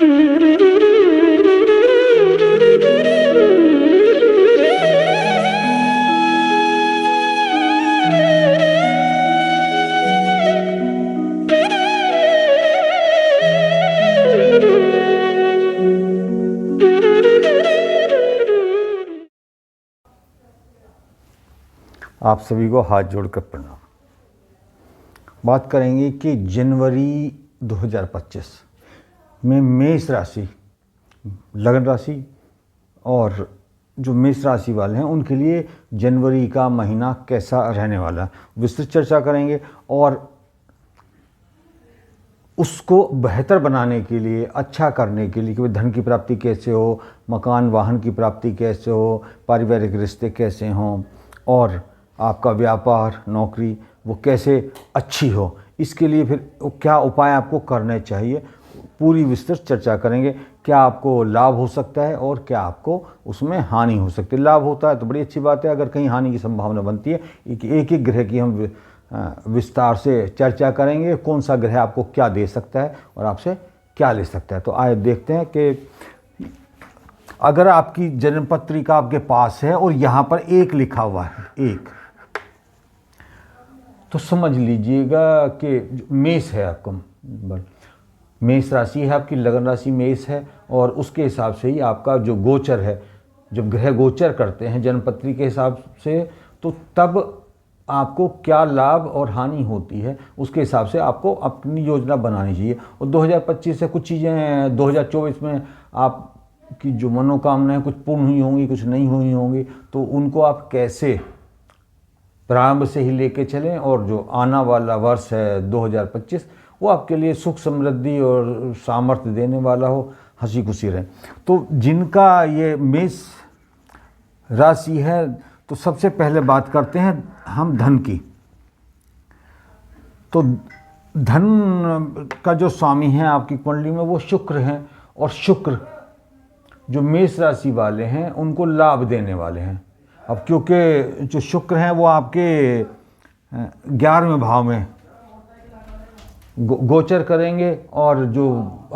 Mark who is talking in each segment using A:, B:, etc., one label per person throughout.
A: आप सभी को हाथ जोड़कर प्रणाम। बात करेंगे कि जनवरी 2025 में मेष राशि, लगन राशि और जो मेष राशि वाले हैं उनके लिए जनवरी का महीना कैसा रहने वाला है, विस्तृत चर्चा करेंगे। और उसको बेहतर बनाने के लिए, अच्छा करने के लिए कि धन की प्राप्ति कैसे हो, मकान वाहन की प्राप्ति कैसे हो, पारिवारिक रिश्ते कैसे हों और आपका व्यापार नौकरी वो कैसे अच्छी हो, इसके लिए फिर क्या उपाय आपको करने चाहिए, पूरी विस्तृत चर्चा करेंगे। क्या आपको लाभ हो सकता है और क्या आपको उसमें हानि हो सकती है। लाभ होता है तो बड़ी अच्छी बात है, अगर कहीं हानि की संभावना बनती है एक एक ग्रह की हम विस्तार से चर्चा करेंगे, कौन सा ग्रह आपको क्या दे सकता है और आपसे क्या ले सकता है। तो आइए देखते हैं कि अगर आपकी जन्म पत्रिका आपके पास है और यहाँ पर एक लिखा हुआ है, एक, तो समझ लीजिएगा कि मेष है आपका, मेष राशि है आपकी, लगन राशि मेष है और उसके हिसाब से ही आपका जो गोचर है, जब ग्रह गोचर करते हैं जन्मपत्री के हिसाब से, तो तब आपको क्या लाभ और हानि होती है उसके हिसाब से आपको अपनी योजना बनानी चाहिए। और 2025 से कुछ चीज़ें 2024 में आपकी जो मनोकामनाएं कुछ पूर्ण हुई होंगी, कुछ नहीं हुई होंगी, तो उनको आप कैसे प्रारंभ से ही लेके चलें और जो आना वाला वर्ष है 2025 वो आपके लिए सुख समृद्धि और सामर्थ्य देने वाला हो, हंसी खुशी रहे। तो जिनका ये मेष राशि है, तो सबसे पहले बात करते हैं हम धन की। तो धन का जो स्वामी है आपकी कुंडली में वो शुक्र हैं और शुक्र जो मेष राशि वाले हैं उनको लाभ देने वाले हैं। अब क्योंकि जो शुक्र हैं वो आपके 11वें भाव में गोचर करेंगे और जो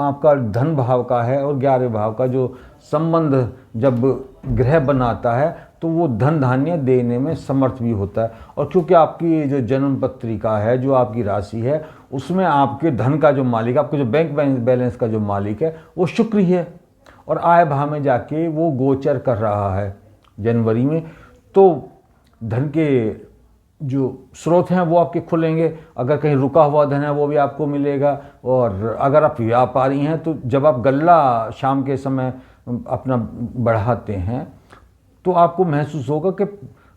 A: आपका धन भाव का है और 11वें भाव का जो संबंध जब ग्रह बनाता है तो वो धन धान्य देने में समर्थ भी होता है। और क्योंकि आपकी जो जन्म पत्रिका है, जो आपकी राशि है, उसमें आपके धन का जो मालिक, आपके जो बैंक बैलेंस का जो मालिक है वो शुक्र ही है और आय भाव में जाके वो गोचर कर रहा है जनवरी में। तो धन के जो स्रोत हैं वो आपके खुलेंगे, अगर कहीं रुका हुआ धन है वो भी आपको मिलेगा। और अगर आप व्यापारी हैं तो जब आप गल्ला शाम के समय अपना बढ़ाते हैं तो आपको महसूस होगा कि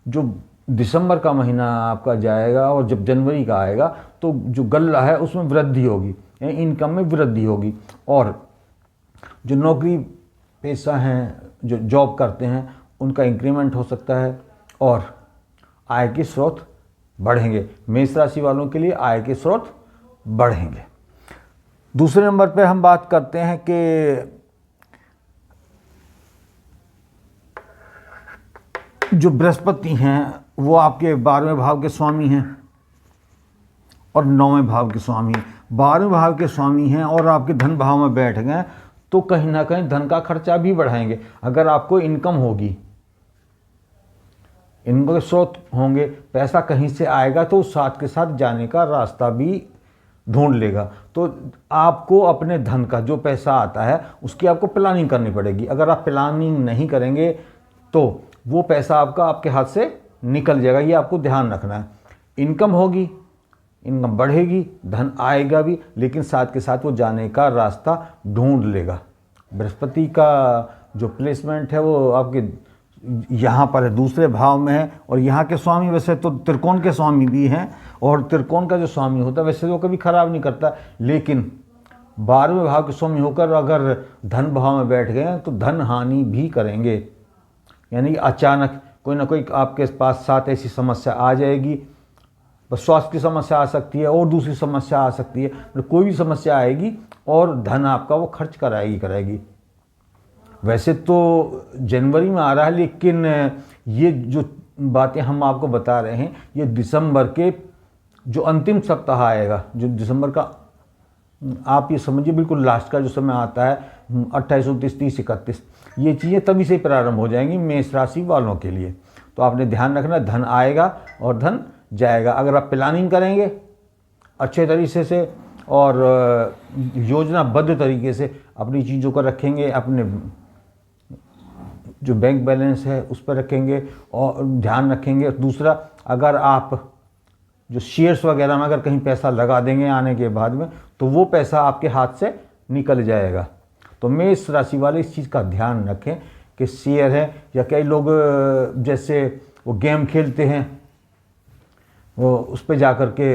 A: जो दिसंबर का महीना आपका जाएगा और जब जनवरी का आएगा तो जो गल्ला है उसमें वृद्धि होगी, इनकम में वृद्धि होगी। और जो नौकरी पेशा हैं, जो जॉब करते हैं, उनका इंक्रीमेंट हो सकता है और आय के स्रोत बढ़ेंगे। मेष राशि वालों के लिए आय के स्रोत बढ़ेंगे। दूसरे नंबर पे हम बात करते हैं कि जो बृहस्पति हैं वो आपके 12वें भाव के स्वामी हैं और 9वें भाव के स्वामी हैं। 12वें भाव के स्वामी हैं और आपके धन भाव में बैठ गए तो कहीं ना कहीं धन का खर्चा भी बढ़ाएंगे। अगर आपको इनकम होगी, इनकम के स्रोत होंगे, पैसा कहीं से आएगा तो साथ के साथ जाने का रास्ता भी ढूंढ लेगा। तो आपको अपने धन का जो पैसा आता है उसकी आपको प्लानिंग करनी पड़ेगी। अगर आप प्लानिंग नहीं करेंगे तो वो पैसा आपके हाथ से निकल जाएगा, ये आपको ध्यान रखना है। इनकम होगी, इनकम बढ़ेगी, धन आएगा भी, लेकिन साथ के साथ वो जाने का रास्ता ढूंढ लेगा। बृहस्पति का जो प्लेसमेंट है वो आपके यहाँ पर है, दूसरे भाव में है और यहाँ के स्वामी वैसे तो त्रिकोण के स्वामी भी हैं और त्रिकोण का जो स्वामी होता है वैसे वो कभी खराब नहीं करता, लेकिन 12वें भाव के स्वामी होकर अगर धन भाव में बैठ गए हैं तो धन हानि भी करेंगे। यानी अचानक कोई ना कोई आपके पास साथ ऐसी समस्या आ जाएगी, बस स्वास्थ्य की समस्या आ सकती है और दूसरी समस्या आ सकती है, तो कोई भी समस्या आएगी और धन आपका वो खर्च कराएगी। वैसे तो जनवरी में आ रहा है, लेकिन ये जो बातें हम आपको बता रहे हैं ये दिसंबर के जो अंतिम सप्ताह आएगा, जो दिसंबर का आप ये समझिए बिल्कुल लास्ट का जो समय आता है, 28, 29, 30, 31, ये चीज़ें तभी से प्रारंभ हो जाएंगी मेष राशि वालों के लिए। तो आपने ध्यान रखना, धन आएगा और धन जाएगा। अगर आप प्लानिंग करेंगे अच्छे तरीके से और योजनाबद्ध तरीके से अपनी चीज़ों को रखेंगे, अपने जो बैंक बैलेंस है उस पर रखेंगे और ध्यान रखेंगे। दूसरा, अगर आप जो शेयर्स वगैरह में अगर कहीं पैसा लगा देंगे आने के बाद में, तो वो पैसा आपके हाथ से निकल जाएगा। तो मेष राशि वाले इस चीज़ का ध्यान रखें कि शेयर है, या कई लोग जैसे वो गेम खेलते हैं, वो उस पर जा कर के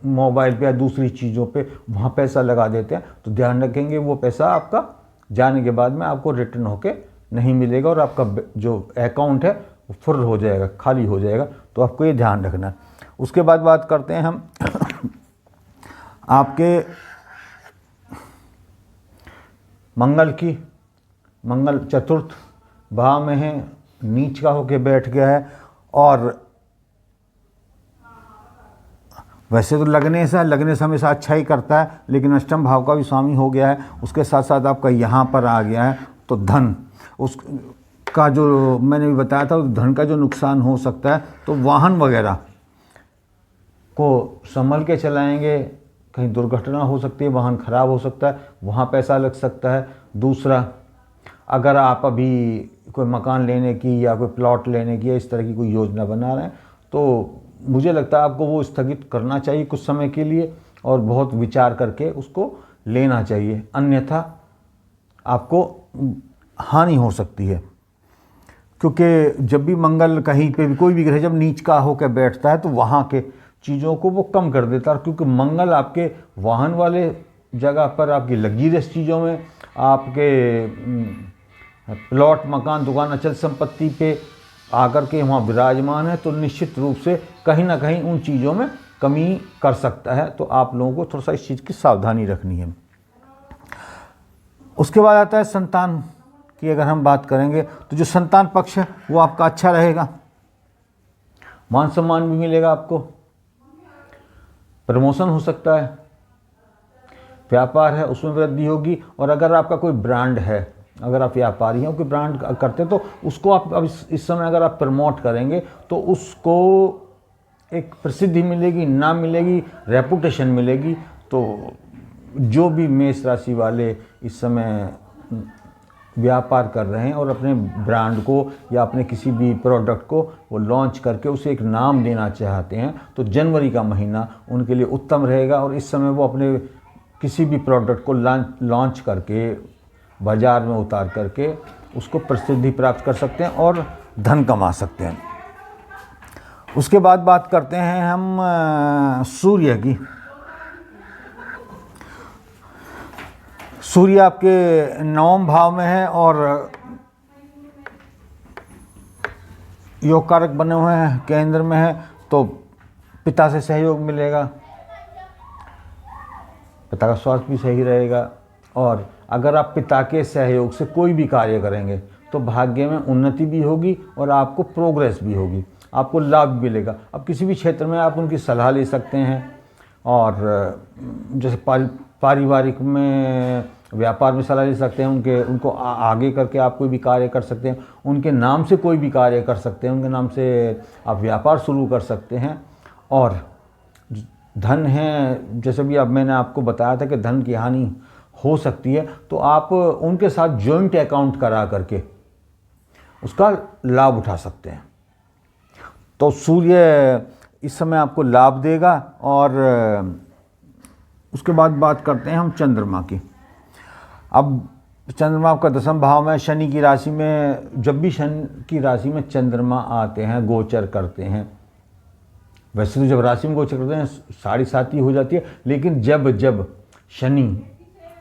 A: मोबाइल पे या दूसरी चीज़ों पे वहाँ पैसा लगा देते हैं। तो ध्यान रखेंगे वो पैसा आपका जाने के बाद में आपको रिटर्न होके नहीं मिलेगा और आपका जो अकाउंट है वो फुल हो जाएगा, खाली हो जाएगा। तो आपको ये ध्यान रखना है। उसके बाद बात करते हैं हम आपके मंगल की। मंगल चतुर्थ भाव में है, नीच का होके बैठ गया है। और वैसे तो लगने से हमेशा अच्छा ही करता है, लेकिन अष्टम भाव का भी स्वामी हो गया है। उसके साथ साथ आपका यहाँ पर आ गया है। तो धन उसका जो मैंने भी बताया था, धन का जो नुकसान हो सकता है, तो वाहन वगैरह को संभल के चलाएंगे, कहीं दुर्घटना हो सकती है, वाहन खराब हो सकता है, वहाँ पैसा लग सकता है। दूसरा, अगर आप अभी कोई मकान लेने की या कोई प्लॉट लेने की या इस तरह की कोई योजना बना रहे हैं, तो मुझे लगता है आपको वो स्थगित करना चाहिए कुछ समय के लिए और बहुत विचार करके उसको लेना चाहिए, अन्यथा आपको हानि हो सकती है। क्योंकि जब भी मंगल कहीं पे भी कोई भी ग्रह जब नीच का होकर बैठता है, तो वहाँ के चीज़ों को वो कम कर देता है। क्योंकि मंगल आपके वाहन वाले जगह पर, आपकी लग्जरियस चीज़ों में, आपके प्लॉट, मकान, दुकान, अचल संपत्ति पे आकर के वहाँ विराजमान है, तो निश्चित रूप से कहीं ना कहीं उन चीज़ों में कमी कर सकता है। तो आप लोगों को थोड़ा सा इस चीज़ की सावधानी रखनी है। उसके बाद आता है संतान की। अगर हम बात करेंगे तो जो संतान पक्ष है वो आपका अच्छा रहेगा, मान सम्मान भी मिलेगा, आपको प्रमोशन हो सकता है, व्यापार है उसमें वृद्धि होगी। और अगर आपका कोई ब्रांड है, अगर आप व्यापारी हैं, कोई ब्रांड करते हैं, तो उसको आप अब इस समय अगर आप प्रमोट करेंगे तो उसको एक प्रसिद्धि मिलेगी, नाम मिलेगी, रेपुटेशन मिलेगी। तो जो भी मेष राशि वाले इस समय व्यापार कर रहे हैं और अपने ब्रांड को या अपने किसी भी प्रोडक्ट को वो लॉन्च करके उसे एक नाम देना चाहते हैं, तो जनवरी का महीना उनके लिए उत्तम रहेगा। और इस समय वो अपने किसी भी प्रोडक्ट को लॉन्च करके बाज़ार में उतार करके उसको प्रसिद्धि प्राप्त कर सकते हैं और धन कमा सकते हैं। उसके बाद बात करते हैं हम सूर्य की। सूर्य आपके 9वें भाव में है और योग कारक बने हुए हैं, केंद्र में है। तो पिता से सहयोग मिलेगा, पिता का स्वास्थ्य भी सही रहेगा। और अगर आप पिता के सहयोग से कोई भी कार्य करेंगे तो भाग्य में उन्नति भी होगी और आपको प्रोग्रेस भी होगी, आपको लाभ भी मिलेगा। अब किसी भी क्षेत्र में आप उनकी सलाह ले सकते हैं। और जैसे पारिवारिक में, व्यापार में सलाह ले सकते हैं, उनको आगे करके आप कोई भी कार्य कर सकते हैं, उनके नाम से कोई भी कार्य कर सकते हैं, उनके नाम से आप व्यापार शुरू कर सकते हैं। और धन है, जैसे भी अब मैंने आपको बताया था कि धन की हानि हो सकती है, तो आप उनके साथ जॉइंट अकाउंट करा करके उसका लाभ उठा सकते हैं। तो सूर्य इस समय आपको लाभ देगा। और उसके बाद बात करते हैं हम चंद्रमा की। अब चंद्रमा आपका 10वें भाव में, शनि की राशि में। जब भी शनि की राशि में चंद्रमा आते हैं, गोचर करते हैं, वैसे तो जब राशि में गोचर करते हैं 7.5 हो जाती है, लेकिन जब जब शनि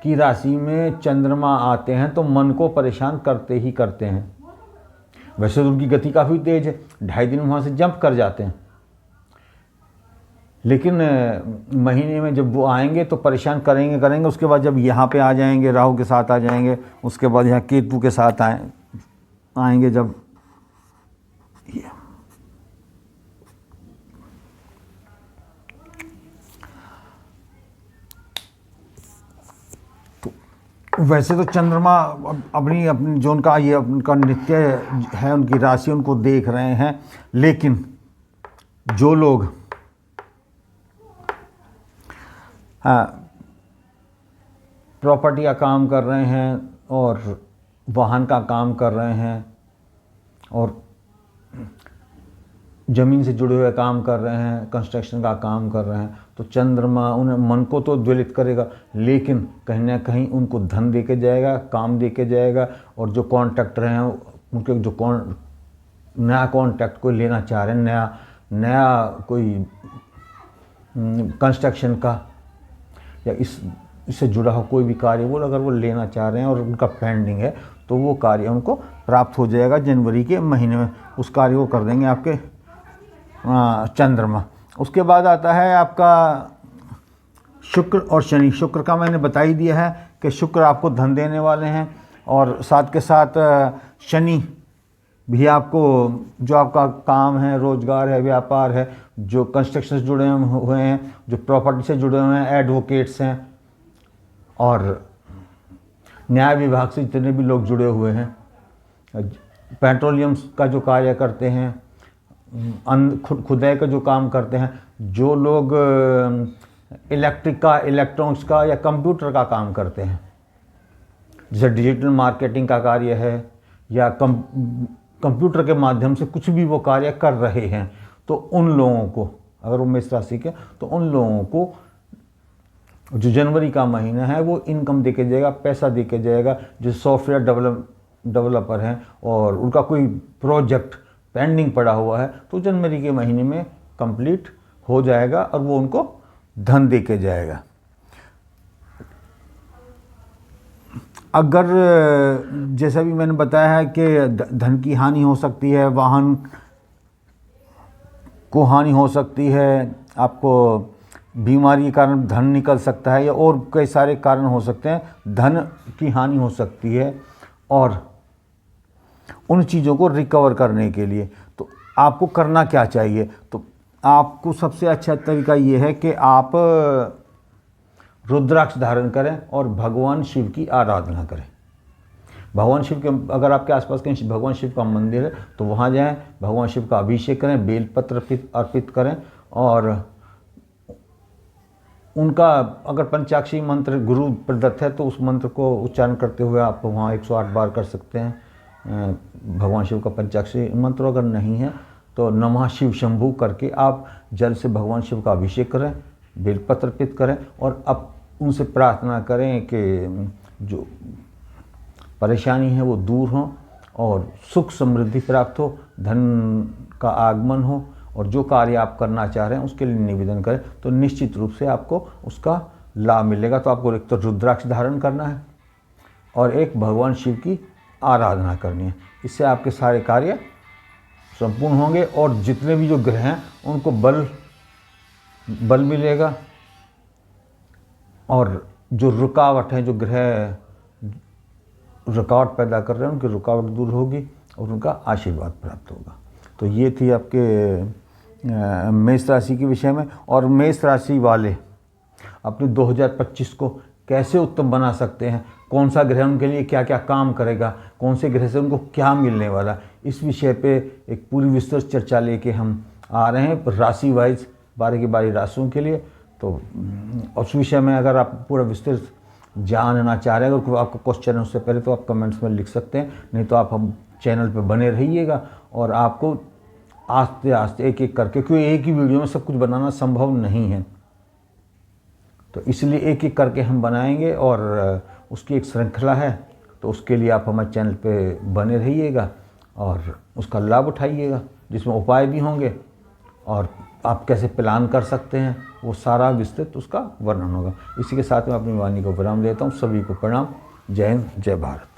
A: की राशि में चंद्रमा आते हैं तो मन को परेशान करते ही करते हैं। वैसे तो उनकी गति काफ़ी तेज है, 2.5 दिन में वहाँ से जंप कर जाते हैं, लेकिन महीने में जब वो आएंगे तो परेशान करेंगे। उसके बाद जब यहाँ पे आ जाएंगे, राहु के साथ आ जाएंगे, उसके बाद यहाँ केतु के साथ आएंगे जब वैसे तो चंद्रमा अपनी अपनी जो उनका ये उनका नित्य है, उनकी राशि उनको देख रहे हैं, लेकिन जो लोग प्रॉपर्टी का काम कर रहे हैं और वाहन का काम कर रहे हैं और ज़मीन से जुड़े हुए काम कर रहे हैं, कंस्ट्रक्शन का काम कर रहे हैं, तो चंद्रमा उन्हें मन को तो द्वेलित करेगा, लेकिन कहीं ना कहीं उनको धन दे के जाएगा, काम दे के जाएगा। और जो कॉन्ट्रैक्टर हैं उनके जो नया कॉन्ट्रैक्ट कोई लेना चाह रहे हैं, नया कोई कंस्ट्रक्शन का या इससे जुड़ा हो कोई भी कार्य वो अगर वो लेना चाह रहे हैं और उनका पेंडिंग है, तो वो कार्य उनको प्राप्त हो जाएगा जनवरी के महीने में। उस कार्य को कर देंगे आपके चंद्रमा। उसके बाद आता है आपका शुक्र और शनि। शुक्र का मैंने बता ही दिया है कि शुक्र आपको धन देने वाले हैं, और साथ के साथ शनि भी आपको जो आपका काम है, रोजगार है, व्यापार है, जो कंस्ट्रक्शन से जुड़े हुए हैं, जो प्रॉपर्टी से जुड़े हुए हैं, एडवोकेट्स हैं और न्याय विभाग से जितने भी लोग जुड़े हुए हैं, पेट्रोलियम का जो कार्य करते हैं, खुदाई का जो काम करते हैं, जो लोग इलेक्ट्रिक का, इलेक्ट्रॉनिक्स का या कंप्यूटर का काम करते हैं, जैसे डिजिटल मार्केटिंग का कार्य है या कंप्यूटर के माध्यम से कुछ भी वो कार्य कर रहे हैं, तो उन लोगों को, अगर वो मेष राशि के, तो उन लोगों को जो जनवरी का महीना है वो इनकम दे के जाएगा, पैसा दे के जाएगा। जो सॉफ्टवेयर डेवलपर हैं और उनका कोई प्रोजेक्ट पेंडिंग पड़ा हुआ है, तो जनवरी के महीने में कंप्लीट हो जाएगा और वो उनको धन दे के जाएगा। अगर जैसा भी मैंने बताया है कि धन की हानि हो सकती है, वाहन को हानि हो सकती है, आपको बीमारी के कारण धन निकल सकता है या और कई सारे कारण हो सकते हैं, धन की हानि हो सकती है। और उन चीज़ों को रिकवर करने के लिए तो आपको करना क्या चाहिए? तो आपको सबसे अच्छा तरीका ये है कि आप रुद्राक्ष धारण करें और भगवान शिव की आराधना करें। भगवान शिव के, अगर आपके आसपास कहीं भगवान शिव का मंदिर है तो वहाँ जाएं, भगवान शिव का अभिषेक करें, बेलपत्र अर्पित करें, और उनका अगर पंचाक्षरी मंत्र गुरु प्रदत्त है तो उस मंत्र को उच्चारण करते हुए आप वहाँ 108 बार कर सकते हैं भगवान शिव का पंचाक्षरी मंत्र। अगर नहीं है तो नमः शिव शंभू करके आप जल से भगवान शिव का अभिषेक करें, बेलपत्र अर्पित करें और अब उनसे प्रार्थना करें कि जो परेशानी है वो दूर हो और सुख समृद्धि प्राप्त हो, धन का आगमन हो, और जो कार्य आप करना चाह रहे हैं उसके लिए निवेदन करें तो निश्चित रूप से आपको उसका लाभ मिलेगा। तो आपको एक तो रुद्राक्ष धारण करना है और एक भगवान शिव की आराधना करनी है। इससे आपके सारे कार्य संपूर्ण होंगे और जितने भी जो ग्रह हैं उनको बल मिलेगा, और जो रुकावट है, जो ग्रह रुकावट पैदा कर रहे हैं उनकी रुकावट दूर होगी और उनका आशीर्वाद प्राप्त होगा। तो ये थी आपके मेष राशि के विषय में। और मेष राशि वाले अपने 2025 को कैसे उत्तम बना सकते हैं, कौन सा ग्रह उनके लिए क्या क्या काम करेगा, कौन से ग्रह से उनको क्या मिलने वाला, इस विषय पे एक पूरी विस्तृत चर्चा लेके हम आ रहे हैं राशि वाइज 12 की 12 राशियों के लिए। तो उस विषय में अगर आप पूरा विस्तृत जानना चाह रहे हैं, अगर आपका क्वेश्चन है उससे पहले तो आप कमेंट्स में लिख सकते हैं, नहीं तो आप हम चैनल पे बने रहिएगा और आपको आस्ते आस्ते एक एक करके, क्योंकि एक ही वीडियो में सब कुछ बनाना संभव नहीं है, तो इसलिए एक एक करके हम बनाएंगे और उसकी एक श्रृंखला है। तो उसके लिए आप हमारे चैनल पे बने रहिएगा और उसका लाभ उठाइएगा, जिसमें उपाय भी होंगे और आप कैसे प्लान कर सकते हैं वो सारा विस्तृत उसका वर्णन होगा। इसी के साथ मैं अपनी वाणी को विराम देता हूँ। सभी को प्रणाम। जय हिंद, जय भारत।